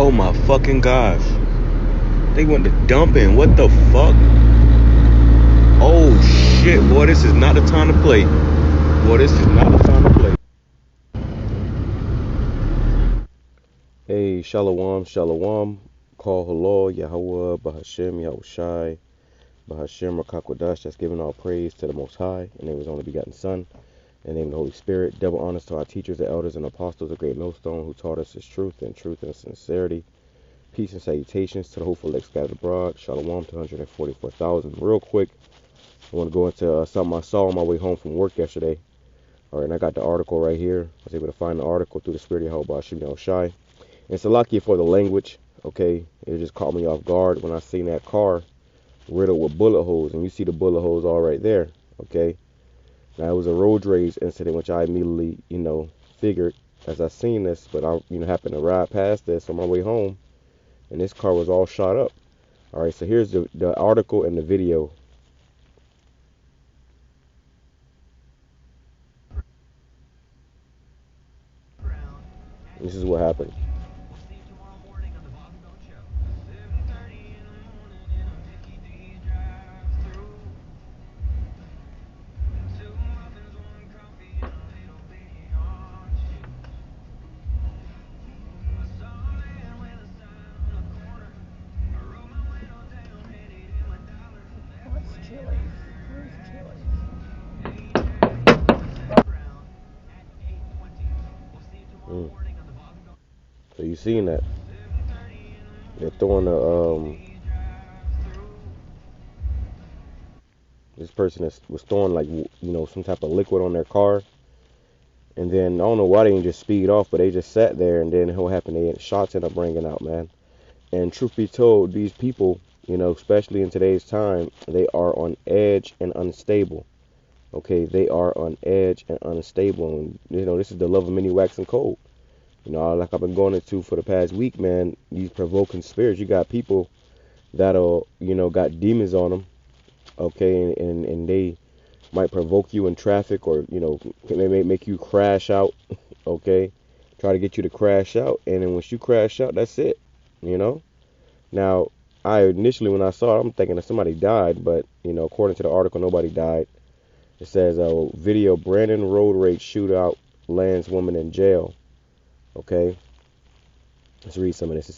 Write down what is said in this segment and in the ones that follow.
Oh my fucking gosh. They went to dumping. What the fuck? Oh shit, boy, this is not the time to play. Boy, this is not the time to play. Hey, Shalom, Shalom. Call HALAL, YAHAWAH, BAHASHAM, YAHWASHI, BAHASHAM, QADASH. That's giving all praise to the Most High, in the name of His only begotten Son, in the name of the Holy Spirit. Double honors to our teachers, the elders, and apostles of Great Millstone, who taught us His truth and sincerity. Peace and salutations to the hopeful elect scattered abroad. Shalom to 144,000. Real quick, I want to go into something I saw on my way home from work yesterday. All right, and I got the article right here. I was able to find the article through the Spirit of YAHAWASHI. And it's a lucky for the language, okay? It just caught me off guard when I seen that car riddled with bullet holes. And you see the bullet holes all right there, okay? Now, it was a road rage incident, which I immediately, figured as I seen this. But I, happened to ride past this on my way home. And this car was all shot up. All right, so here's the article and the video. This is what happened. So you seen that? They're throwing this person was throwing like some type of liquid on their car, and then I don't know why they didn't just speed off, but they just sat there, and then what happened? Shots ended up ringing out, man. And truth be told, these people, especially in today's time, they are on edge and unstable. Okay, they are on edge and unstable, and this is the love of many waxing cold. Like I've been going into for the past week, man, these provoking spirits. You got people that are, got demons on them, okay, and they might provoke you in traffic, or, they may make you crash out, okay, try to get you to crash out, and then once you crash out, that's it, Now, I initially, when I saw it, I'm thinking that somebody died, but, according to the article, nobody died. It says, video Brandon road rage shootout lands woman in jail. Okay, let's read some of this. It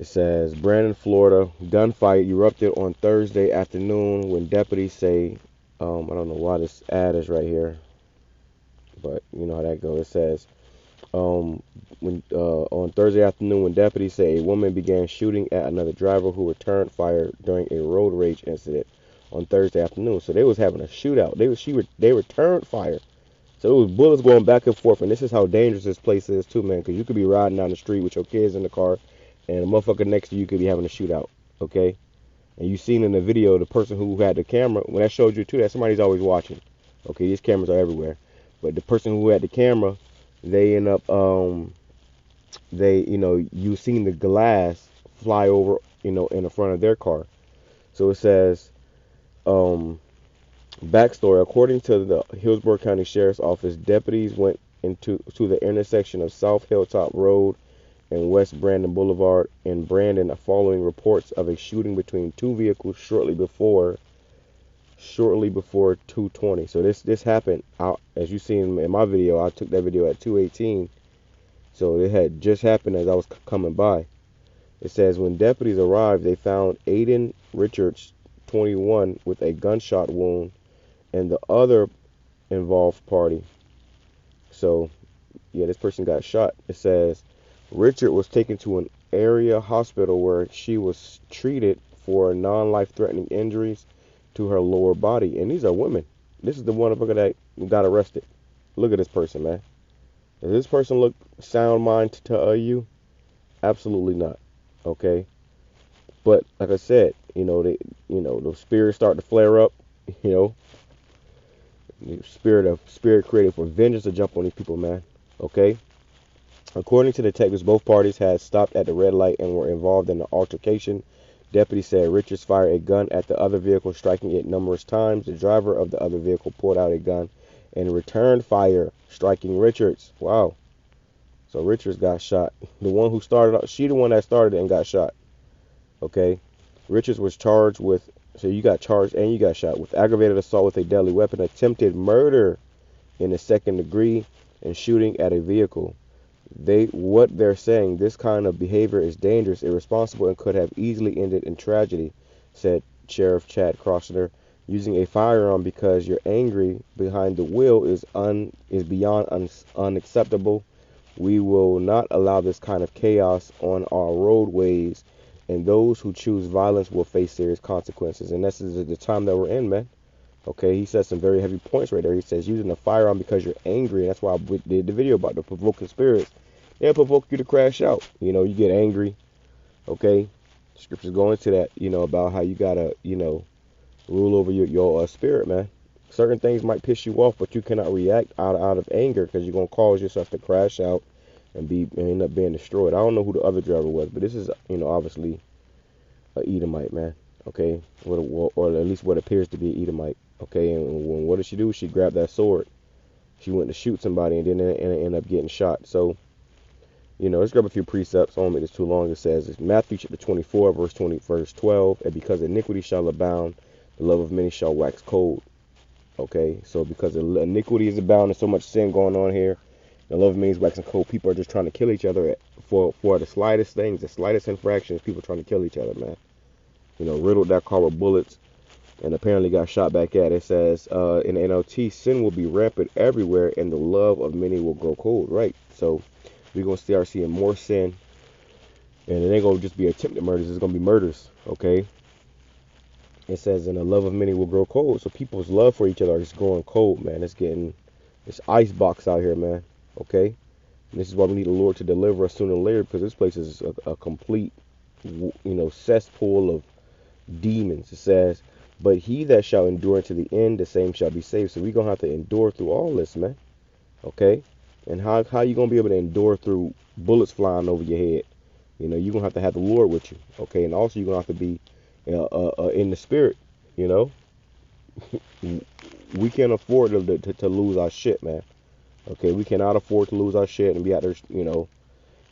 says Brandon, Florida, gunfight erupted on Thursday afternoon when deputies say, I don't know why this ad is right here, but you know how that goes. It says, on Thursday afternoon when deputies say a woman began shooting at another driver who returned fire during a road rage incident on Thursday afternoon. So they was having a shootout. They returned fire. So it was bullets going back and forth, and this is how dangerous this place is too, man, because you could be riding down the street with your kids in the car, and a motherfucker next to you could be having a shootout, okay? And you seen in the video the person who had the camera, when I showed you too, that somebody's always watching, okay? These cameras are everywhere. But the person who had the camera, they end up, you seen the glass fly over, in the front of their car. So it says, backstory, according to the Hillsborough County Sheriff's Office, deputies went to the intersection of South Hilltop Road and West Brandon Boulevard in Brandon following reports of a shooting between two vehicles shortly before 2:20. So this happened out, as you seen in my video. I took that video at 2:18. So it had just happened as I was coming by. It says when deputies arrived, they found Aiden Richards, 21, with a gunshot wound, and the other involved party. So, yeah, this person got shot. It says Richard was taken to an area hospital where she was treated for non-life-threatening injuries to her lower body. And these are women. This is the one that got arrested. Look at this person, man. Does this person look sound mind to you? Absolutely not. Okay. But like I said, the spirits start to flare up. The spirit created for vengeance to jump on these people, man. Okay. According to detectives, both parties had stopped at the red light and were involved in the altercation. Deputies said Richards fired a gun at the other vehicle, striking it numerous times. The driver of the other vehicle pulled out a gun and returned fire, striking Richards. Wow. So Richards got shot. The one who started, she the one that started it and got shot. Okay. Richards was charged with, so you got charged and you got shot with aggravated assault with a deadly weapon, attempted murder in the second degree, and shooting at a vehicle. What they're saying, this kind of behavior is dangerous, irresponsible, and could have easily ended in tragedy, said Sheriff Chad Crossner. Using a firearm because you're angry behind the wheel is beyond unacceptable. We will not allow this kind of chaos on our roadways, and those who choose violence will face serious consequences. And this is the time that we're in, man. Okay, he says some very heavy points right there. He says using a firearm because you're angry, and that's why I did the video about the provoking spirits. They'll provoke you to crash out. You know, you get angry. Okay, scriptures go into that. You know, about how you gotta, rule over your spirit, man. Certain things might piss you off, but you cannot react out of anger because you're gonna cause yourself to crash out and end up being destroyed. I don't know who the other driver was, but this is, obviously a Edomite, man. Okay, or at least what appears to be an Edomite. Okay, and what did she do? She grabbed that sword. She went to shoot somebody and then ended up getting shot. So, let's grab a few precepts. I won't make this too long. It says, it's Matthew chapter 24, verse 12. And because iniquity shall abound, the love of many shall wax cold. Okay, so because iniquity is abound, there's so much sin going on here. The love of many is waxing cold. People are just trying to kill each other for the slightest things, the slightest infractions. People trying to kill each other, man. Riddled that car with bullets and apparently got shot back at. It says in the NLT, sin will be rampant everywhere and the love of many will grow cold, right? So we're going to start seeing more sin, and it ain't going to just be attempted murders. It's going to be murders, okay? It says, and the love of many will grow cold. So people's love for each other is growing cold, man. It's ice box out here, man, okay? And this is why we need the Lord to deliver us sooner or later, because this place is a complete, cesspool of demons. It says, but he that shall endure to the end, the same shall be saved. So we're going to have to endure through all this, man. Okay? And how you going to be able to endure through bullets flying over your head? You're going to have the Lord with you. Okay? And also you're going to have to be in the spirit, We can't afford to lose our shit, man. Okay? We cannot afford to lose our shit and be out there, And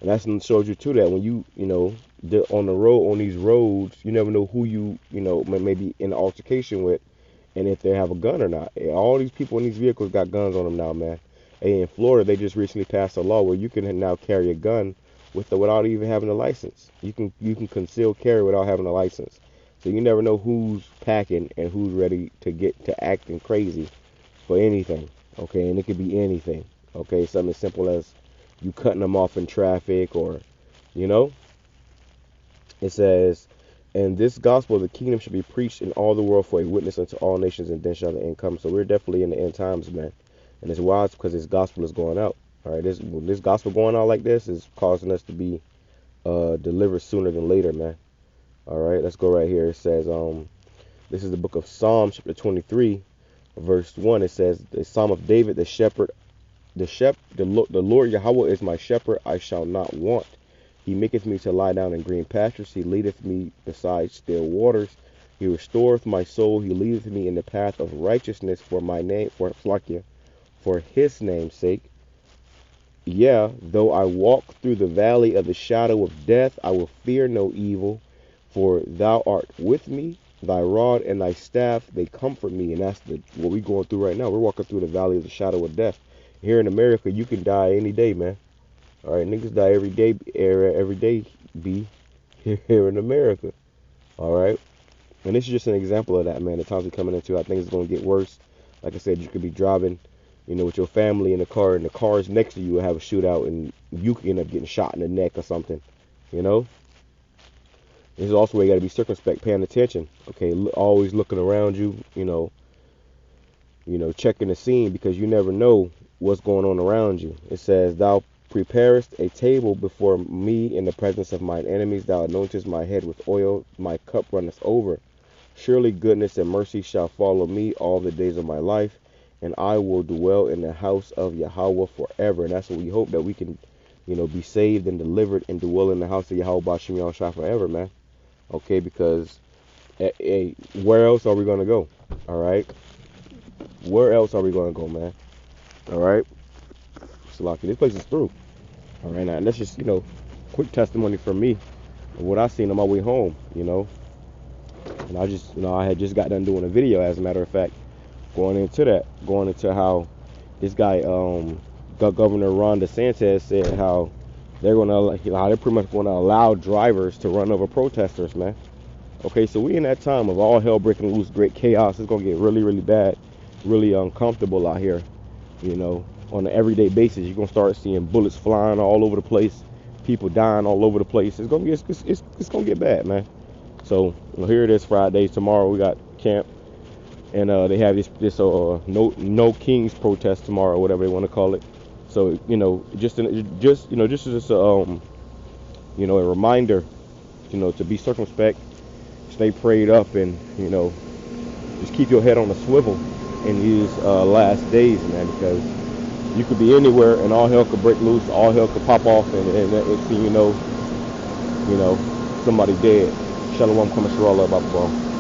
that's shows you too that when you on the road, on these roads, you never know who you maybe in an altercation with, and if they have a gun or not. All these people in these vehicles got guns on them now, man. Hey, in Florida, they just recently passed a law where you can now carry a gun without even having a license. You can conceal carry without having a license. So you never know who's packing and who's ready to get to acting crazy for anything. Okay, and it could be anything. Okay, something as simple as you cutting them off in traffic, or it says, and this gospel of the kingdom should be preached in all the world for a witness unto all nations, and then shall the end come. So we're definitely in the end times, man. And it's wise because this gospel is going out. All right, this gospel going out like this is causing us to be delivered sooner than later, man. All right, let's go right here. It says, this is the book of Psalms, chapter 23, verse 1. It says, the Psalm of David, the shepherd. The Lord Yahawah is my shepherd, I shall not want. He maketh me to lie down in green pastures. He leadeth me beside still waters. He restoreth my soul. He leadeth me in the path of righteousness for his name's sake. Yeah, though I walk through the valley of the shadow of death, I will fear no evil, for thou art with me. Thy rod and thy staff, they comfort me. And that's what we're going through right now. We're walking through the valley of the shadow of death. Here in America, you can die any day, man. All right, niggas die every day, be here in America. All right, and this is just an example of that, man. The times we're coming into, I think it's going to get worse. Like I said, you could be driving, with your family in the car, and the cars next to you will have a shootout, and you could end up getting shot in the neck or something. This is also where you got to be circumspect, paying attention. Okay, always looking around you, checking the scene, because you never know what's going on around you. It says, thou preparest a table before me in the presence of mine enemies. Thou anointest my head with oil. My cup runneth over. Surely goodness and mercy shall follow me all the days of my life, and I will dwell in the house of Yahawah forever. And that's what we hope, that we can, be saved and delivered and dwell in the house of Yahawah BAHASHAM YAHAWASHI forever, man. Okay, because where else are we going to go? All right? Where else are we going to go, man? All right? Salaki, this place is through. All right, now that's just, quick testimony from me of what I seen on my way home, And I just, I had just got done doing a video, as a matter of fact, going into how this guy, Governor Ron DeSantis said how how they're pretty much going to allow drivers to run over protesters, man. Okay, so we in that time of all hell breaking loose, great chaos. It's gonna get really, really bad, really uncomfortable out here, on an everyday basis. You're gonna start seeing bullets flying all over the place, people dying all over the place. It's gonna get bad, man. So here it is, Friday. Tomorrow we got camp, and they have this no Kings protest tomorrow, whatever they want to call it. So just as a reminder, to be circumspect, stay prayed up, and just keep your head on a swivel in these last days, man, because you could be anywhere and all hell could break loose, all hell could pop off, and next thing you know, somebody dead. Shalom, Kama Sharala, Baba.